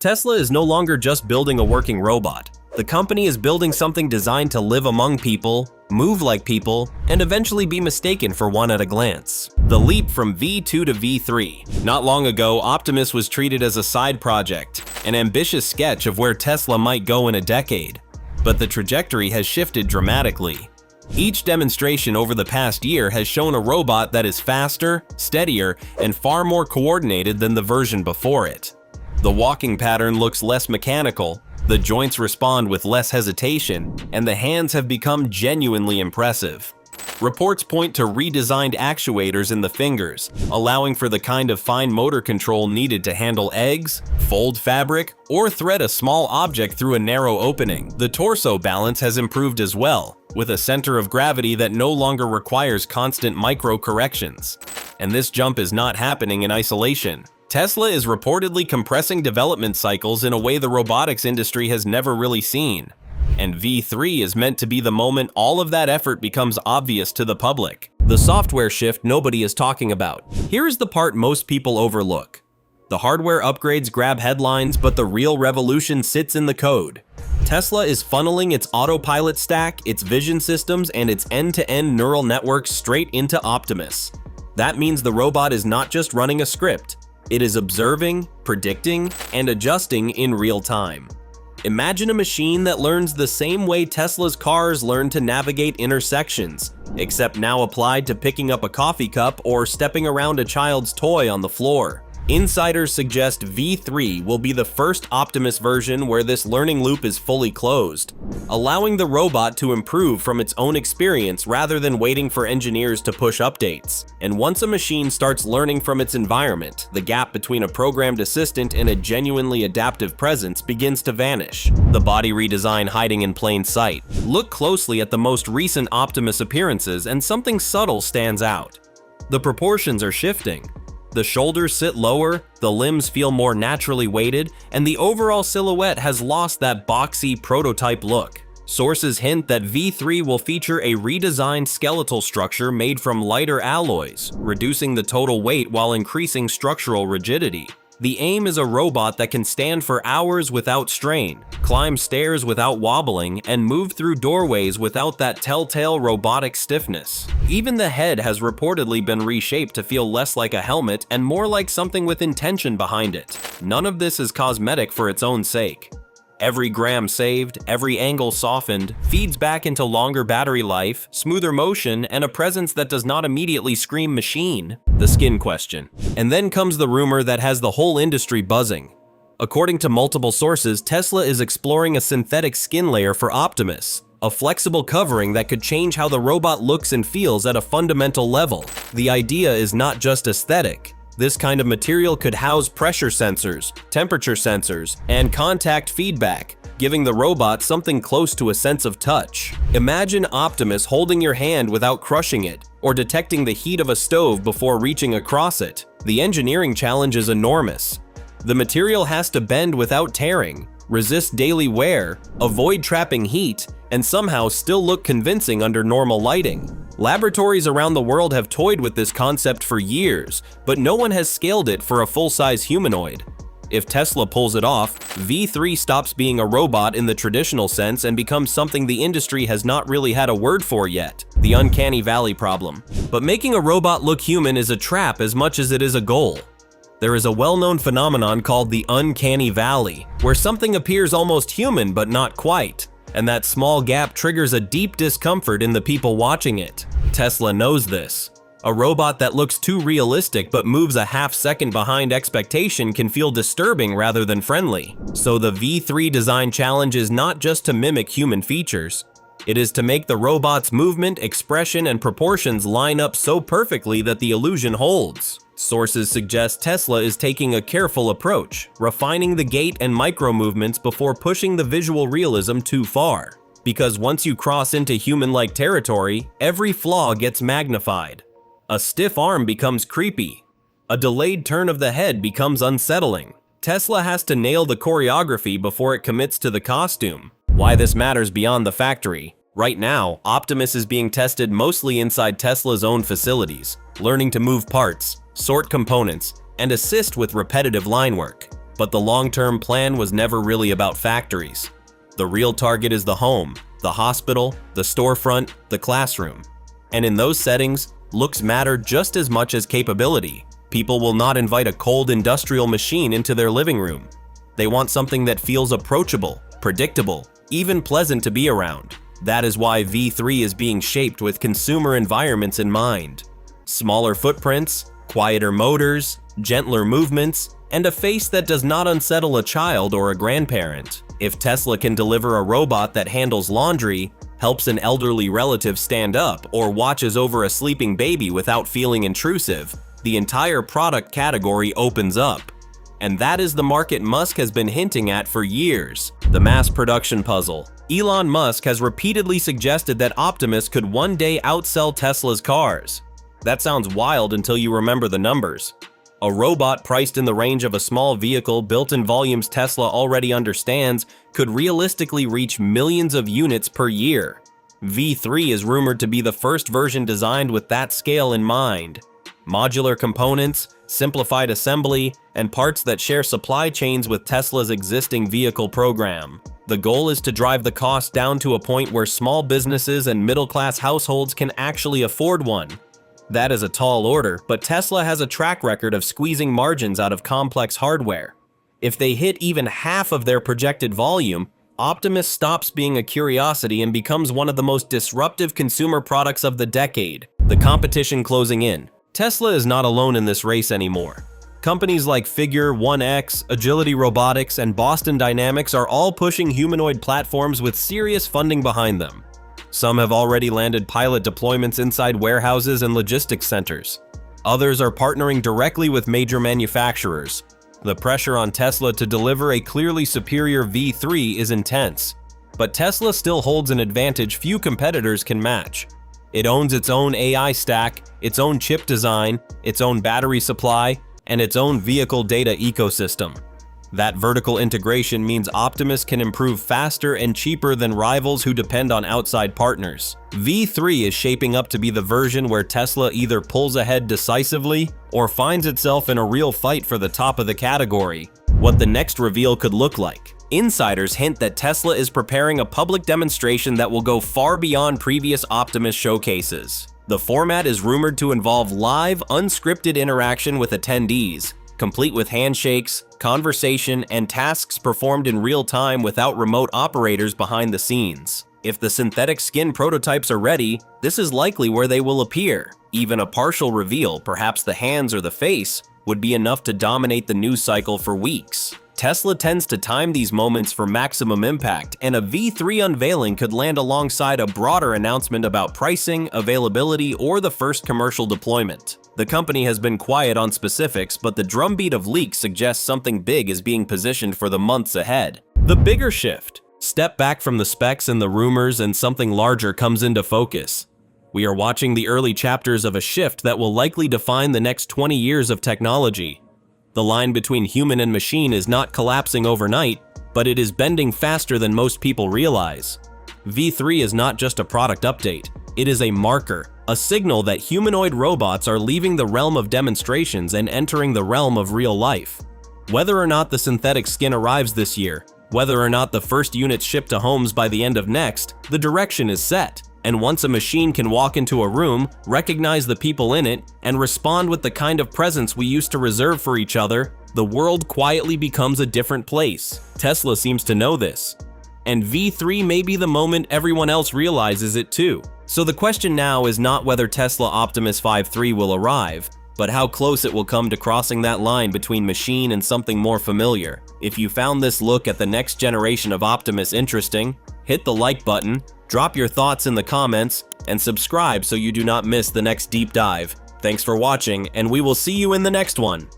Tesla is no longer just building a working robot. The company is building something designed to live among people, move like people, and eventually be mistaken for one at a glance. The leap from V2 to V3. Not long ago, Optimus was treated as a side project, an ambitious sketch of where Tesla might go in a decade. But the trajectory has shifted dramatically. Each demonstration over the past year has shown a robot that is faster, steadier, and far more coordinated than the version before it. The walking pattern looks less mechanical, the joints respond with less hesitation, and the hands have become genuinely impressive. Reports point to redesigned actuators in the fingers, allowing for the kind of fine motor control needed to handle eggs, fold fabric, or thread a small object through a narrow opening. The torso balance has improved as well, with a center of gravity that no longer requires constant micro-corrections. And this jump is not happening in isolation. Tesla is reportedly compressing development cycles in a way the robotics industry has never really seen. And V3 is meant to be the moment all of that effort becomes obvious to the public. The software shift nobody is talking about. Here is the part most people overlook. The hardware upgrades grab headlines, but the real revolution sits in the code. Tesla is funneling its autopilot stack, its vision systems, and its end-to-end neural networks straight into Optimus. That means the robot is not just running a script. It is observing, predicting, and adjusting in real time. Imagine a machine that learns the same way Tesla's cars learn to navigate intersections, except now applied to picking up a coffee cup or stepping around a child's toy on the floor. Insiders suggest V3 will be the first Optimus version where this learning loop is fully closed, allowing the robot to improve from its own experience rather than waiting for engineers to push updates. And once a machine starts learning from its environment, the gap between a programmed assistant and a genuinely adaptive presence begins to vanish. The body redesign hiding in plain sight. Look closely at the most recent Optimus appearances and something subtle stands out. The proportions are shifting. The shoulders sit lower, the limbs feel more naturally weighted, and the overall silhouette has lost that boxy prototype look. Sources hint that V3 will feature a redesigned skeletal structure made from lighter alloys, reducing the total weight while increasing structural rigidity. The aim is a robot that can stand for hours without strain, climb stairs without wobbling, and move through doorways without that telltale robotic stiffness. Even the head has reportedly been reshaped to feel less like a helmet and more like something with intention behind it. None of this is cosmetic for its own sake. Every gram saved, every angle softened, feeds back into longer battery life, smoother motion, and a presence that does not immediately scream machine. The skin question. And then comes the rumor that has the whole industry buzzing. According to multiple sources, Tesla is exploring a synthetic skin layer for Optimus, a flexible covering that could change how the robot looks and feels at a fundamental level. The idea is not just aesthetic. This kind of material could house pressure sensors, temperature sensors, and contact feedback, giving the robot something close to a sense of touch. Imagine Optimus holding your hand without crushing it, or detecting the heat of a stove before reaching across it. The engineering challenge is enormous. The material has to bend without tearing, resist daily wear, avoid trapping heat, and somehow still look convincing under normal lighting. Laboratories around the world have toyed with this concept for years, but no one has scaled it for a full-size humanoid. If Tesla pulls it off, V3 stops being a robot in the traditional sense and becomes something the industry has not really had a word for yet, the uncanny valley problem. But making a robot look human is a trap as much as it is a goal. There is a well-known phenomenon called the uncanny valley, where something appears almost human but not quite. And that small gap triggers a deep discomfort in the people watching it. Tesla knows this. A robot that looks too realistic but moves a half second behind expectation can feel disturbing rather than friendly. So the V3 design challenge is not just to mimic human features. It is to make the robot's movement, expression, and proportions line up so perfectly that the illusion holds. Sources suggest Tesla is taking a careful approach, refining the gait and micro movements before pushing the visual realism too far. Because once you cross into human-like territory, every flaw gets magnified. A stiff arm becomes creepy. A delayed turn of the head becomes unsettling. Tesla has to nail the choreography before it commits to the costume. Why this matters beyond the factory. Right now, Optimus is being tested mostly inside Tesla's own facilities, learning to move parts, sort components, and assist with repetitive line work. But the long-term plan was never really about factories. The real target is the home, the hospital, the storefront, the classroom. And in those settings, looks matter just as much as capability. People will not invite a cold industrial machine into their living room. They want something that feels approachable, predictable, even pleasant to be around. That is why V3 is being shaped with consumer environments in mind. Smaller footprints, quieter motors, gentler movements, and a face that does not unsettle a child or a grandparent. If Tesla can deliver a robot that handles laundry, helps an elderly relative stand up, or watches over a sleeping baby without feeling intrusive, the entire product category opens up. And that is the market Musk has been hinting at for years. The mass production puzzle. Elon Musk has repeatedly suggested that Optimus could one day outsell Tesla's cars. That sounds wild until you remember the numbers. A robot priced in the range of a small vehicle built in volumes Tesla already understands could realistically reach millions of units per year. V3 is rumored to be the first version designed with that scale in mind. Modular components, simplified assembly, and parts that share supply chains with Tesla's existing vehicle program. The goal is to drive the cost down to a point where small businesses and middle-class households can actually afford one. That is a tall order, but Tesla has a track record of squeezing margins out of complex hardware. If they hit even half of their projected volume, Optimus stops being a curiosity and becomes one of the most disruptive consumer products of the decade. The competition closing in. Tesla is not alone in this race anymore. Companies like Figure, 1X, Agility Robotics, and Boston Dynamics are all pushing humanoid platforms with serious funding behind them. Some have already landed pilot deployments inside warehouses and logistics centers. Others are partnering directly with major manufacturers. The pressure on Tesla to deliver a clearly superior V3 is intense, but Tesla still holds an advantage few competitors can match. It owns its own AI stack, its own chip design, its own battery supply, and its own vehicle data ecosystem. That vertical integration means Optimus can improve faster and cheaper than rivals who depend on outside partners. V3 is shaping up to be the version where Tesla either pulls ahead decisively or finds itself in a real fight for the top of the category. What the next reveal could look like. Insiders hint that Tesla is preparing a public demonstration that will go far beyond previous Optimus showcases. The format is rumored to involve live, unscripted interaction with attendees, complete with handshakes, conversation, and tasks performed in real time without remote operators behind the scenes. If the synthetic skin prototypes are ready, this is likely where they will appear. Even a partial reveal, perhaps the hands or the face, would be enough to dominate the news cycle for weeks. Tesla tends to time these moments for maximum impact, and a V3 unveiling could land alongside a broader announcement about pricing, availability, or the first commercial deployment. The company has been quiet on specifics, but the drumbeat of leaks suggests something big is being positioned for the months ahead. The bigger shift. Step back from the specs and the rumors and something larger comes into focus. We are watching the early chapters of a shift that will likely define the next 20 years of technology. The line between human and machine is not collapsing overnight, but it is bending faster than most people realize. V3 is not just a product update, it is a marker, a signal that humanoid robots are leaving the realm of demonstrations and entering the realm of real life. Whether or not the synthetic skin arrives this year, whether or not the first units ship to homes by the end of next, the direction is set. And once a machine can walk into a room, recognize the people in it, and respond with the kind of presence we used to reserve for each other, the world quietly becomes a different place. Tesla seems to know this. And V3 may be the moment everyone else realizes it too. So the question now is not whether Tesla Optimus V3 will arrive, but how close it will come to crossing that line between machine and something more familiar. If you found this look at the next generation of Optimus interesting, hit the like button, drop your thoughts in the comments, and subscribe so you do not miss the next deep dive. Thanks for watching, and we will see you in the next one.